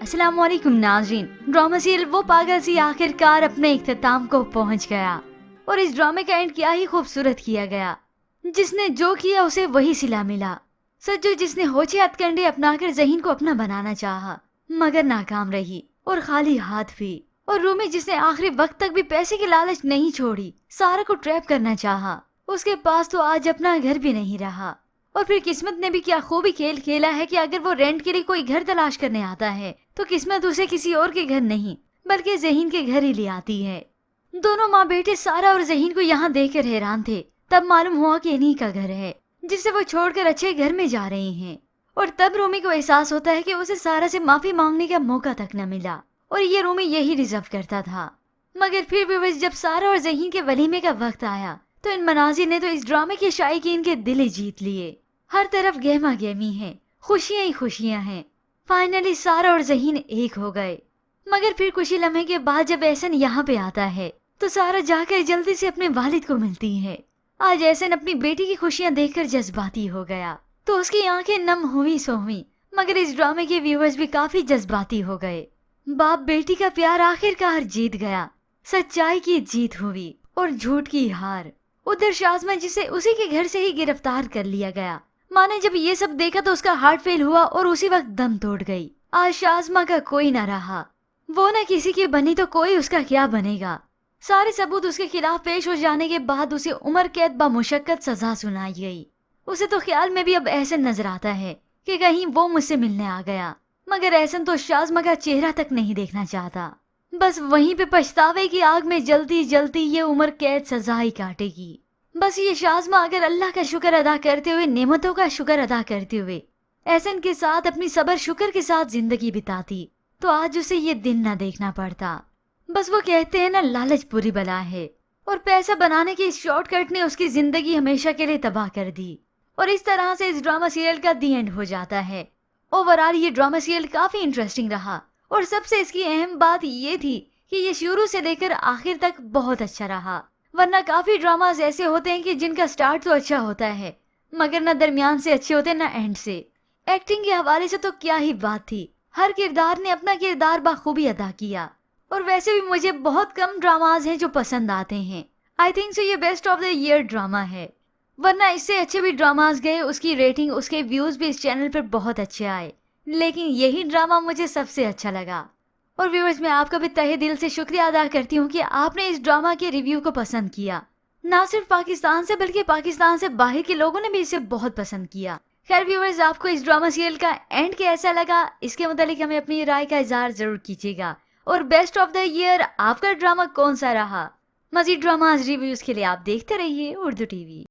अस्सलाम वालेकुम नाज़रीन। ड्रामा सीरियल वो पागल सी आखिरकार अपने इख्तिताम को पहुंच गया और इस ड्रामे का एंड क्या ही खूबसूरत किया गया। जिसने जो किया उसे वही सिला मिला। सज्जो जिसने होचे हथकंडे अपनाकर ज़हीन को अपना बनाना चाहा मगर नाकाम रही और खाली हाथ भी। और रूमी जिसने आखिरी वक्त तक भी पैसे की लालच नहीं छोड़ी, सारा को ट्रैप करना चाहा, उसके पास तो आज अपना घर भी नहीं रहा। और फिर किस्मत ने भी क्या खूबी खेल खेला है कि अगर वो रेंट के लिए कोई घर तलाश करने आता है तो किस्मत उसे किसी और के घर नहीं बल्कि ज़हीन के घर ही ले आती है। दोनों माँ बेटे सारा और ज़हीन को यहाँ देखकर हैरान थे। तब मालूम हुआ कि इन्हीं का घर है जिसे वो छोड़कर अच्छे घर में जा रही हैं। और तब रूमी को एहसास होता है कि उसे सारा से माफी मांगने का मौका तक न मिला और ये रूमी यही डिजर्व करता था। मगर फिर भी जब सारा और ज़हीन के वलीमे का वक्त आया तो इन मनाजिर ने तो इस ड्रामे के शायकीन के दिल ही जीत लिए। हर तरफ गहमा गहमी है, खुशियां ही खुशियां हैं। फाइनली सारा और ज़हीन एक हो गए। मगर फिर कुछ ही लम्हे के बाद जब एहसन यहाँ पे आता है तो सारा जाकर जल्दी से अपने वालिद को मिलती है। आज एहसन अपनी बेटी की खुशियां देखकर जज्बाती हो गया तो उसकी आंखें नम हुई सो हुई। मगर इस ड्रामे के व्यूअर्स भी काफी जज्बाती हो गए। बाप बेटी का प्यार आखिरकार जीत गया। सच्चाई की जीत हुई और झूठ की हार। उधर शाज़मा जिसे उसी के घर से ही गिरफ्तार कर लिया गया, माँ ने जब ये सब देखा तो उसका हार्ट फेल हुआ और उसी वक्त दम तोड़ गई। आज शाज़मा का कोई न रहा। वो न किसी की बनी तो कोई उसका क्या बनेगा। सारे सबूत उसके खिलाफ पेश हो जाने के बाद उसे उम्र कैद बामुशक्कत सजा सुनाई गई। उसे तो ख्याल में भी अब एहसन नजर आता है कि कहीं वो मुझसे मिलने आ गया। मगर एहसन तो शाज़मा का चेहरा तक नहीं देखना चाहता। बस वहीं पे पछतावे की आग में जलती जलती ये उम्र कैद सजा ही काटेगी। बस ये शाज़मा अगर अल्लाह का शुक्र अदा करते हुए, नेमतों का शुक्र अदा करते हुए एहसन के साथ अपनी सबर शुक्र के साथ जिंदगी बिताती तो आज उसे ये दिन न देखना पड़ता। बस वो कहते हैं ना, लालच बुरी बला है और पैसा बनाने के इस शॉर्टकट ने उसकी जिंदगी हमेशा के लिए तबाह कर दी। और इस तरह से इस ड्रामा सीरियल का दी एंड हो जाता है। ओवरऑल ये ड्रामा सीरियल काफी इंटरेस्टिंग रहा और सबसे इसकी अहम बात ये थी कि ये शुरू से लेकर आखिर तक बहुत अच्छा रहा। वरना काफी ड्रामास ऐसे होते हैं कि जिनका स्टार्ट तो अच्छा होता है मगर न दरमियान से अच्छे होते न एंड से। एक्टिंग के हवाले से तो क्या ही बात थी। हर किरदार ने अपना किरदार बखूबी अदा किया। और वैसे भी मुझे बहुत कम ड्रामाज हैं जो पसंद आते हैं। आई थिंक सो ये best of the year drama है। वरना इससे अच्छे भी ड्रामास गए, उसकी रेटिंग, उसके व्यूज भी इस चैनल पर बहुत अच्छे आए, लेकिन यही ड्रामा मुझे सबसे अच्छा लगा। और व्यूअर्स, मैं आपका भी तहे दिल से शुक्रिया अदा करती हूँ कि आपने इस ड्रामा के रिव्यू को पसंद किया। ना सिर्फ पाकिस्तान से बल्कि पाकिस्तान से बाहर के लोगों ने भी इसे बहुत पसंद किया। खैर व्यूअर्स, आपको इस ड्रामा सीरियल का एंड कैसा लगा इसके मुतालिक हमें अपनी राय का इजहार जरूर कीजिएगा। और बेस्ट ऑफ द ईयर आपका ड्रामा कौन सा रहा। मजीद ड्रामाज रिव्यूज के लिए आप देखते रहिए उर्दू टीवी।